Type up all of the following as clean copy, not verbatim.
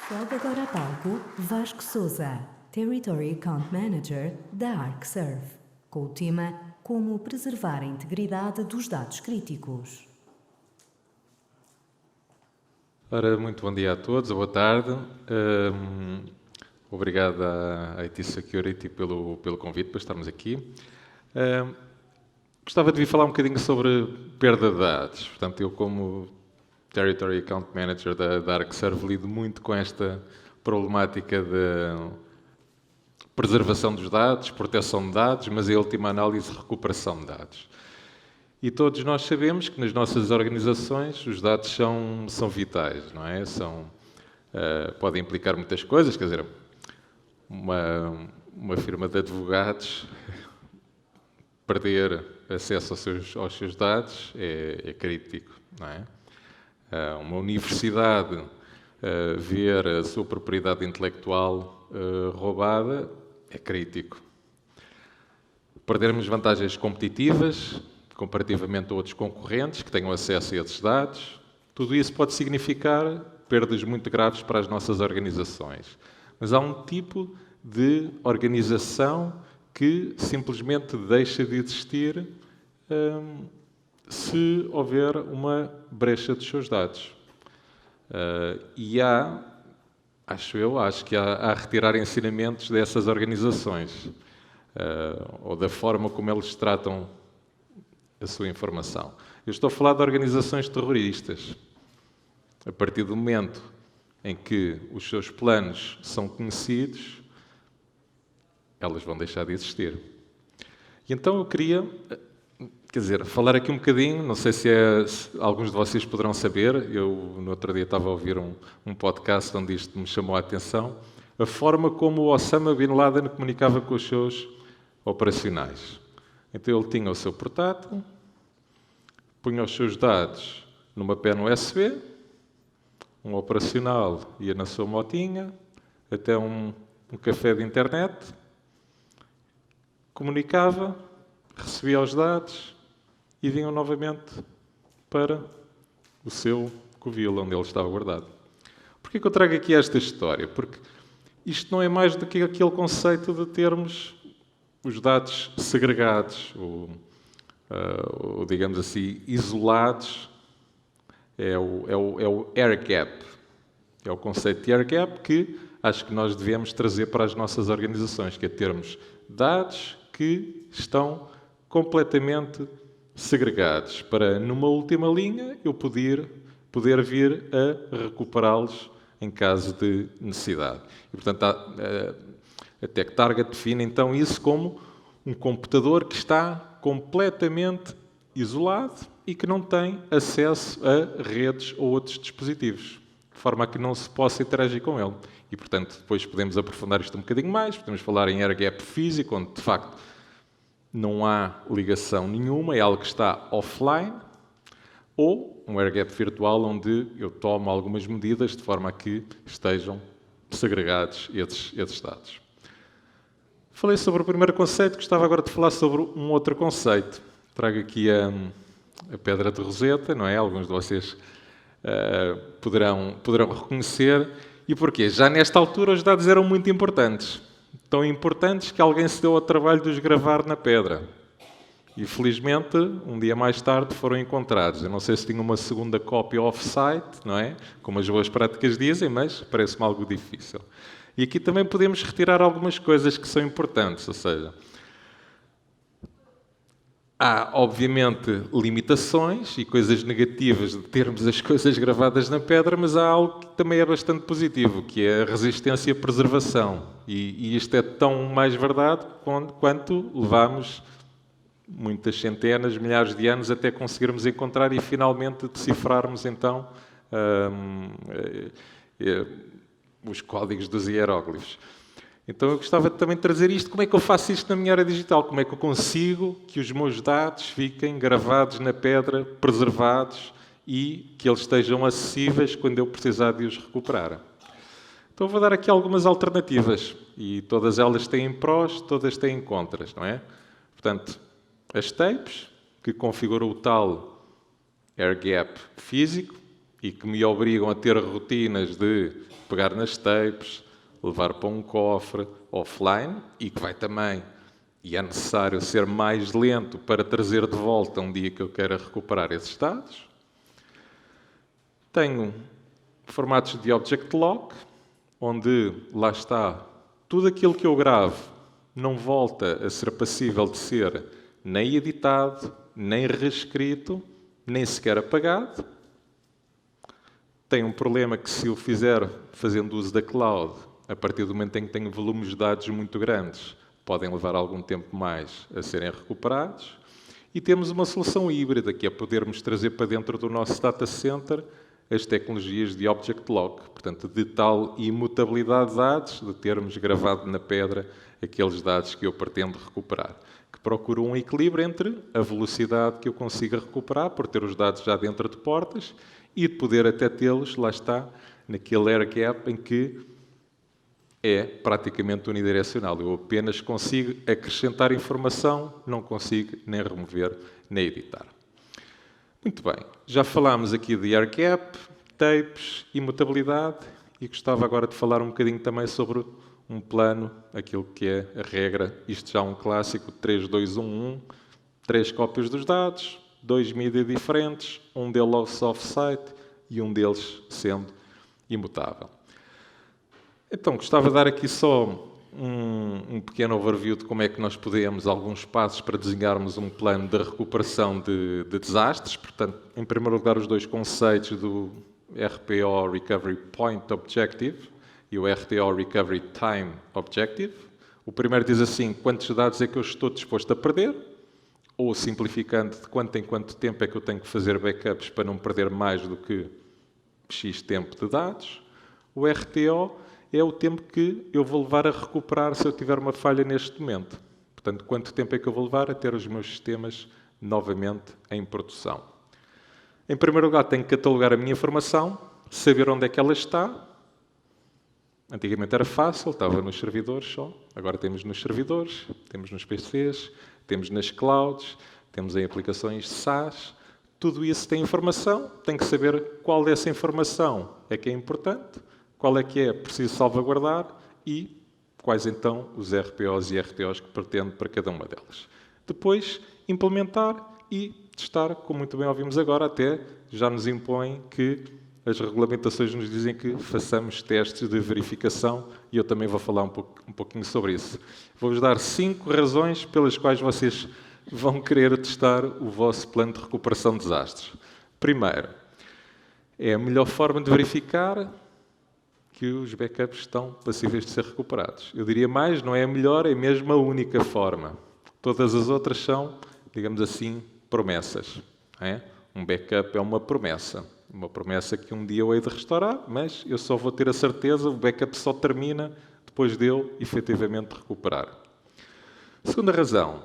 Sobe agora a palco Vasco Souza, Territory Account Manager da Arcserve, com o tema Como preservar a integridade dos dados críticos. Ora, muito bom dia a todos, boa tarde. Obrigado à IT Security pelo convite para estarmos aqui. Gostava de vir falar um bocadinho sobre perda de dados. Portanto, eu como Territory Account Manager da Arcserve lido muito com esta problemática de preservação dos dados, proteção de dados, mas em última análise, recuperação de dados. E todos nós sabemos que nas nossas organizações os dados são vitais, não é? Podem implicar muitas coisas, quer dizer, uma firma de advogados perder acesso aos seus dados é crítico, não é? Uma universidade ver a sua propriedade intelectual roubada é crítico. Perdermos vantagens competitivas comparativamente a outros concorrentes que tenham acesso a esses dados, tudo isso pode significar perdas muito graves para as nossas organizações. Mas há um tipo de organização que simplesmente deixa de existir se houver uma brecha dos seus dados. E acho que há a retirar ensinamentos dessas organizações, ou da forma como eles tratam a sua informação. Eu estou a falar de organizações terroristas. A partir do momento em que os seus planos são conhecidos, elas vão deixar de existir. E então eu queria, falar aqui um bocadinho, não sei se alguns de vocês poderão saber, eu no outro dia estava a ouvir um podcast onde isto me chamou a atenção, a forma como o Osama Bin Laden comunicava com os seus operacionais. Então ele tinha o seu portátil, punha os seus dados numa pena USB, um operacional ia na sua motinha, até um café de internet, comunicava, recebia os dados e vinham novamente para o seu covil, onde ele estava guardado. Porquê que eu trago aqui esta história? Porque isto não é mais do que aquele conceito de termos os dados segregados, ou digamos assim, isolados, é o air gap. É o conceito de air gap que acho que nós devemos trazer para as nossas organizações, que é termos dados que estão completamente segregados, para, numa última linha, eu poder vir a recuperá-los em caso de necessidade. E, portanto, a TechTarget define então isso como um computador que está completamente isolado e que não tem acesso a redes ou outros dispositivos, de forma a que não se possa interagir com ele. E, portanto, depois podemos aprofundar isto um bocadinho mais, podemos falar em air gap físico, onde, de facto, não há ligação nenhuma, é algo que está offline, ou um air gap virtual, onde eu tomo algumas medidas de forma a que estejam segregados esses dados. Falei sobre o primeiro conceito, gostava agora de falar sobre um outro conceito. Trago aqui a pedra de Rosetta, não é? Alguns de vocês poderão reconhecer. E porquê? Já nesta altura os dados eram muito importantes. Tão importantes que alguém se deu ao trabalho de os gravar na pedra. E felizmente, um dia mais tarde, foram encontrados. Eu não sei se tinha uma segunda cópia off-site, não é? Como as boas práticas dizem, mas parece-me algo difícil. E aqui também podemos retirar algumas coisas que são importantes, ou seja, há, obviamente, limitações e coisas negativas de termos as coisas gravadas na pedra, mas há algo que também é bastante positivo, que é a resistência à preservação. E isto é tão mais verdade quanto levamos muitas centenas, milhares de anos até conseguirmos encontrar e finalmente decifrarmos, então, os códigos dos hieróglifos. Então eu gostava também de trazer isto. Como é que eu faço isto na minha área digital? Como é que eu consigo que os meus dados fiquem gravados na pedra, preservados e que eles estejam acessíveis quando eu precisar de os recuperar? Então eu vou dar aqui algumas alternativas e todas elas têm prós, todas têm contras, não é? Portanto, as tapes, que configuram o tal air gap físico, e que me obrigam a ter rotinas de pegar nas tapes, levar para um cofre offline e que vai também, e é necessário ser mais lento para trazer de volta um dia que eu queira recuperar esses dados. Tenho formatos de Object Lock, onde lá está tudo aquilo que eu gravo não volta a ser passível de ser nem editado, nem reescrito, nem sequer apagado. Tenho um problema que se eu fizer fazendo uso da cloud, a partir do momento em que tenho volumes de dados muito grandes, podem levar algum tempo mais a serem recuperados. E temos uma solução híbrida, que é podermos trazer para dentro do nosso data center as tecnologias de Object Lock, portanto, de tal imutabilidade de dados, de termos gravado na pedra aqueles dados que eu pretendo recuperar, que procuro um equilíbrio entre a velocidade que eu consiga recuperar, por ter os dados já dentro de portas, e de poder até tê-los, lá está, naquele air gap em que é praticamente unidirecional. Eu apenas consigo acrescentar informação, não consigo nem remover, nem editar. Muito bem, já falámos aqui de air gap, tapes, imutabilidade e gostava agora de falar um bocadinho também sobre um plano, aquilo que é a regra, isto já é um clássico, 3-2-1-1, 3 cópias dos dados, 2 mídias diferentes, um deles off-site e um deles sendo imutável. Então, gostava de dar aqui só um pequeno overview de como é que nós podemos, alguns passos para desenharmos um plano de recuperação de desastres. Portanto, em primeiro lugar, os 2 conceitos do RPO, Recovery Point Objective, e o RTO, Recovery Time Objective. O primeiro diz assim, quantos dados é que eu estou disposto a perder? Ou, simplificando, de quanto em quanto tempo é que eu tenho que fazer backups para não perder mais do que X tempo de dados. O RTO é o tempo que eu vou levar a recuperar se eu tiver uma falha neste momento. Portanto, quanto tempo é que eu vou levar a ter os meus sistemas novamente em produção. Em primeiro lugar, tenho que catalogar a minha informação, saber onde é que ela está. Antigamente era fácil, estava nos servidores só. Agora temos nos servidores, temos nos PCs, temos nas clouds, temos em aplicações SaaS. Tudo isso tem informação, tem que saber qual dessa informação é que é importante, qual é que é preciso salvaguardar e quais então os RPOs e RTOs que pretendo para cada uma delas. Depois, implementar e testar, como muito bem ouvimos agora, até já nos impõe que as regulamentações nos dizem que façamos testes de verificação e eu também vou falar um pouquinho sobre isso. Vou-vos dar 5 razões pelas quais vocês vão querer testar o vosso plano de recuperação de desastres. Primeiro, é a melhor forma de verificar que os backups estão passíveis de ser recuperados. Eu diria mais, não é a melhor, é mesmo a única forma. Todas as outras são, digamos assim, promessas. É? Um backup é uma promessa que um dia eu hei de restaurar, mas eu só vou ter a certeza, o backup só termina depois de eu efetivamente recuperar. Segunda razão,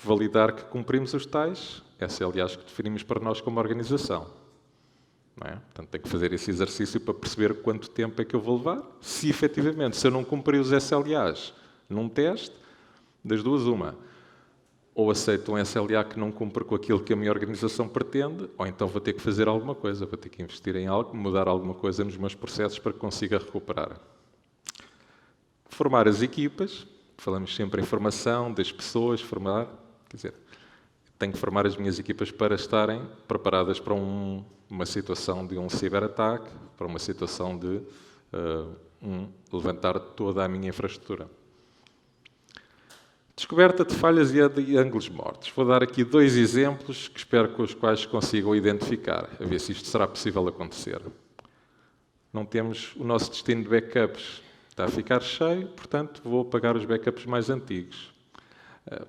validar que cumprimos os tais SLAs que definimos para nós como organização. Não é? Portanto, tenho que fazer esse exercício para perceber quanto tempo é que eu vou levar. Se efetivamente, se eu não cumprir os SLAs num teste, das duas uma, ou aceito um SLA que não cumpre com aquilo que a minha organização pretende, ou então vou ter que fazer alguma coisa, vou ter que investir em algo, mudar alguma coisa nos meus processos para que consiga recuperar. Formar as equipas, falamos sempre em formação das pessoas, quer dizer, tenho que formar as minhas equipas para estarem preparadas para uma situação de um ciberataque, para uma situação de levantar toda a minha infraestrutura. Descoberta de falhas e de ângulos mortos. Vou dar aqui 2 exemplos que espero com os quais consigam identificar, a ver se isto será possível acontecer. Não temos o nosso destino de backups. Está a ficar cheio, portanto, vou apagar os backups mais antigos.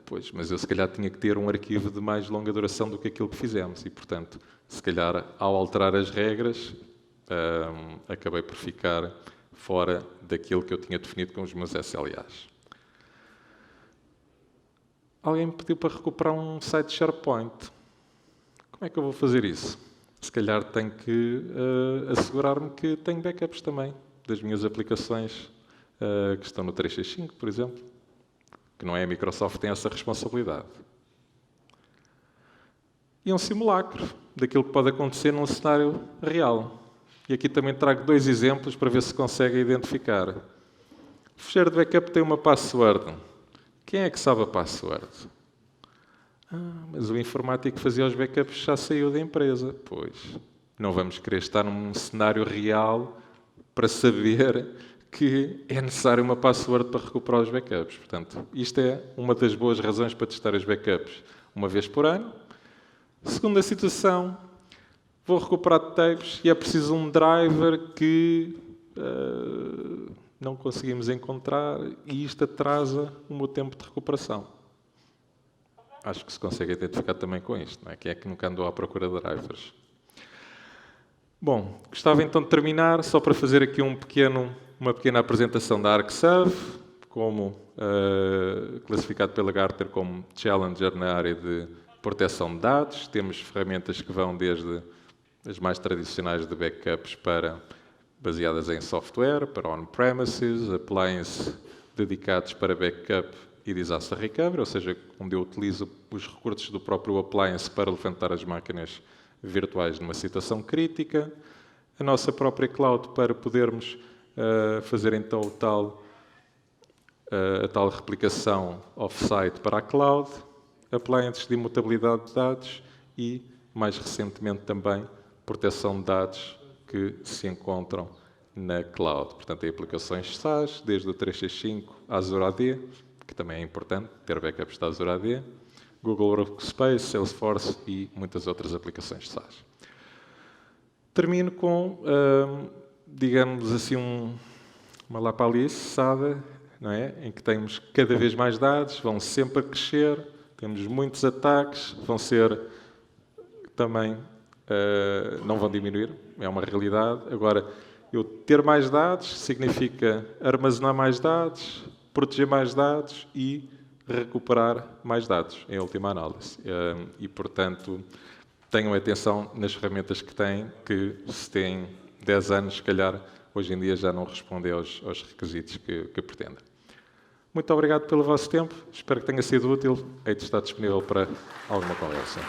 Pois, mas eu se calhar tinha que ter um arquivo de mais longa duração do que aquilo que fizemos e, portanto, se calhar, ao alterar as regras, acabei por ficar fora daquilo que eu tinha definido com os meus SLAs. Alguém me pediu para recuperar um site SharePoint. Como é que eu vou fazer isso? Se calhar tenho que assegurar-me que tenho backups também das minhas aplicações que estão no 365, por exemplo. Que não é a Microsoft que tem essa responsabilidade. E um simulacro daquilo que pode acontecer num cenário real. E aqui também trago 2 exemplos para ver se conseguem identificar. O fecheiro de backup tem uma password. Quem é que sabe a password? Mas o informático que fazia os backups já saiu da empresa. Pois, não vamos querer estar num cenário real para saber que é necessário uma password para recuperar os backups. Portanto, isto é uma das boas razões para testar os backups uma vez por ano. Segunda situação, vou recuperar tapes e é preciso um driver que não conseguimos encontrar e isto atrasa o meu tempo de recuperação. Acho que se consegue identificar também com isto, não é? Quem é que nunca andou à procura de drivers? Bom, gostava então de terminar só para fazer aqui uma pequena apresentação da ArcServe, como classificado pela Gartner como Challenger na área de proteção de dados. Temos ferramentas que vão desde as mais tradicionais de backups baseadas em software, para on-premises, appliances dedicados para backup e disaster recovery, ou seja, onde eu utilizo os recursos do próprio appliance para levantar as máquinas virtuais numa situação crítica, a nossa própria cloud para podermos fazer então a tal replicação off-site para a cloud, appliances de imutabilidade de dados e, mais recentemente também, proteção de dados que se encontram na cloud. Portanto, tem aplicações SaaS, desde o 365 à Azure AD, que também é importante ter backups da Azure AD, Google Workspace, Salesforce e muitas outras aplicações SaaS. Termino com, digamos assim, uma lapalice, não é? Em que temos cada vez mais dados, vão sempre a crescer, temos muitos ataques, vão ser também, não vão diminuir, é uma realidade. Agora, eu ter mais dados significa armazenar mais dados, proteger mais dados e recuperar mais dados, em última análise. E, portanto, tenham atenção nas ferramentas que têm, que se têm 10 anos, se calhar, hoje em dia já não respondem aos requisitos que pretendem. Muito obrigado pelo vosso tempo, espero que tenha sido útil. Hei de estar disponível para alguma conversa.